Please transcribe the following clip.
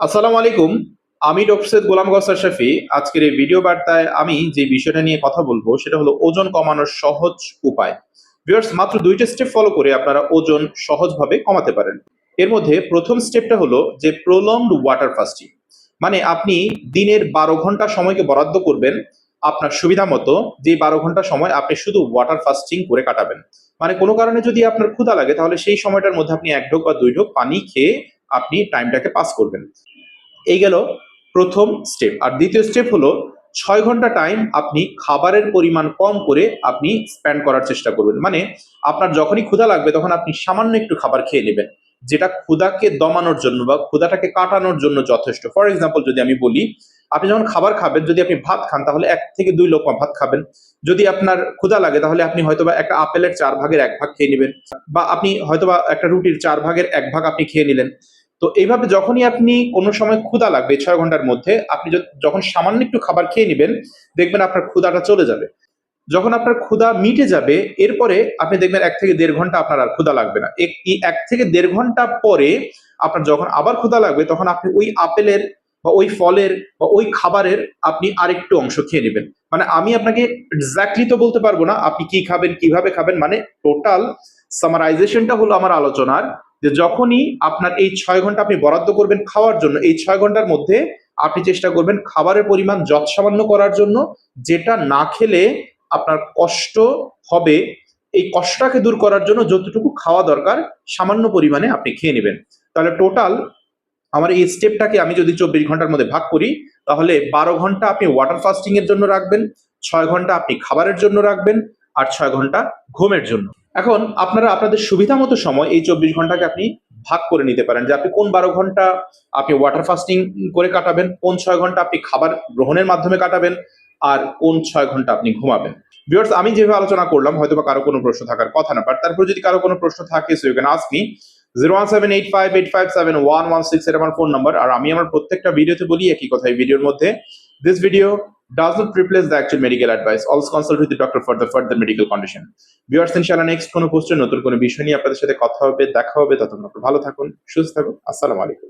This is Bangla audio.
আসসালামু আলাইকুম। আমি ডক্টর সৈয়দ গোলাম গওসার শফি। আজকের এই ভিডিও বার্তায় আমি যে বিষয়টা নিয়ে কথা বলবো সেটা হলো ওজন কমানোর সহজ উপায়। ভিউয়ার্স, মাত্র ২ টা স্টেপ ফলো করে আপনারা ওজন সহজভাবে কমাতে পারেন। এর মধ্যে ১ম স্টেপটা হলো যে প্রলংড ওয়াটার ফাস্টিং। মানে আপনি দিনের ১২ ঘন্টা সময়কে বরাদ্দ করবেন আপনার সুবিধামতো, যে ১২ ঘন্টা সময় আপনি শুধু ওয়াটার ফাস্টিং করে কাটাবেন। মানে কোনো কারণে যদি আপনার ক্ষুধা লাগে তাহলে সেই সময়টার মধ্যে আপনি ১ ঢোক বা ২ ঢোক পানি খেয়ে আপনি টাইমটাকে পাস করবেন। এই গেল প্রথম স্টেপ। আর দ্বিতীয় স্টেপ হলো ৬ ঘন্টা টাইম আপনি খাবারের পরিমাণ কম করে আপনি স্পেন্ড করার চেষ্টা করবেন। মানে আপনার যখনই ক্ষুধা লাগবে তখন আপনি সামান্য একটু খাবার খেয়ে নেবেন, যেটা ক্ষুধাকে দমানোর জন্য বা ক্ষুধাটাকে কাটানোর জন্য যথেষ্ট। ফর এক্সাম্পল যদি আমি বলি, আপনি যখন খাবার খাবেন, যদি আপনি ভাত খান তাহলে ১ থেকে ২ লোকমা ভাত খাবেন। যদি আপনার ক্ষুধা লাগে তাহলে আপনি হয়তোবা একটা আপেলের ৪ ভাগের ১ ভাগ খেয়ে নিবেন, বা আপনি হয়তোবা একটা রুটির ৪ ভাগের ১ ভাগ আপনি খেয়ে নিলেন। তো এইভাবে যখনই আপনি কোনো সময় ক্ষুধা লাগবে ৬ ঘন্টার মধ্যে, আপনি যখন সামান্য একটু খাবার খেয়ে নিবেন, দেখবেন আপনার ক্ষুধাটা চলে যাবে। যখন আপনার ক্ষুধা মিটে যাবে, এরপরে আপনি দেখবেন ১ থেকে ১.৫ ঘন্টা আপনার আর ক্ষুধা লাগবে না। এই ১ থেকে ১.৫ ঘন্টা পরে আপনার যখন আবার ক্ষুধা লাগবে, তখন আপনি ওই আপেলের বা ওই ফলের বা ওই খাবারের আপনি আরেকটু অংশ খেয়ে নেবেন। মানে আমি আপনাকে এক্সাক্টলি তো বলতে পারবো না আপনি কি খাবেন, কিভাবে খাবেন। মানে টোটাল সামারাইজেশনটা হলো আমার আলোচনার, যে যখনই আপনার এই ৬ ঘন্টা আপনি বরাদ্দ করবেন খাওয়ার জন্য, এই ৬ ঘন্টার মধ্যে আপনি চেষ্টা করবেন খাবারের পরিমাণ যৎসামান্য করার জন্য, যেটা না খেলে আপনার কষ্ট হবে। এই কষ্টটাকে দূর করার জন্য যতটুকু খাওয়া দরকার সামান্য পরিমাণে আপনি খেয়ে নেবেন। তাহলে টোটাল আমার এই স্টেপটাকে আমি যদি ২৪ ঘন্টার মধ্যে ভাগ করি, তাহলে ১২ ঘন্টা আপনি ওয়াটার ফাস্টিং এর জন্য রাখবেন, ৬ ঘন্টা আপনি খাবারের জন্য রাখবেন, আর ৬ ঘন্টা ঘুমের জন্য। এখন আপনারা আপনাদের সুবিধা মতো সময় এই ২৪ ঘন্টাকে আপনি ভাগ করে নিতে পারেন, যে আপনি কোন ১২ ঘন্টা আপনি ওয়াটার ফাস্টিং করে কাটাবেন, কোন ৬ ঘন্টা আপনি খাবার গ্রহণের মাধ্যমে কাটাবেন, আর কোন ৬ ঘন্টা আপনি ঘুমাবেন। ভিউয়ার্স, আমি যেভাবে আলোচনা করলাম হয়তো বা কারো কোনো প্রশ্ন থাকার কথা না, বাট তারপর যদি কারো কোনো প্রশ্ন থাকে, so you can ask me. 01785857116 এটা আমার ফোন নাম্বার। আর আমি আমার প্রত্যেকটা ভিডিওতে বলি একই কথা এই ভিডিওর মধ্যে, this video does not replace the actual medical advice. Also consult with the doctor for the further medical condition. Viewers, ইনশাআল্লাহ নেক্সট কোনো পোস্টে নতুন কোনো বিষয় নিয়ে আপনাদের সাথে কথা হবে, দেখা হবে। ততক্ষণ আপনারা ভালো থাকুন, সুস্থ থাকুন। আসসালামু আলাইকুম।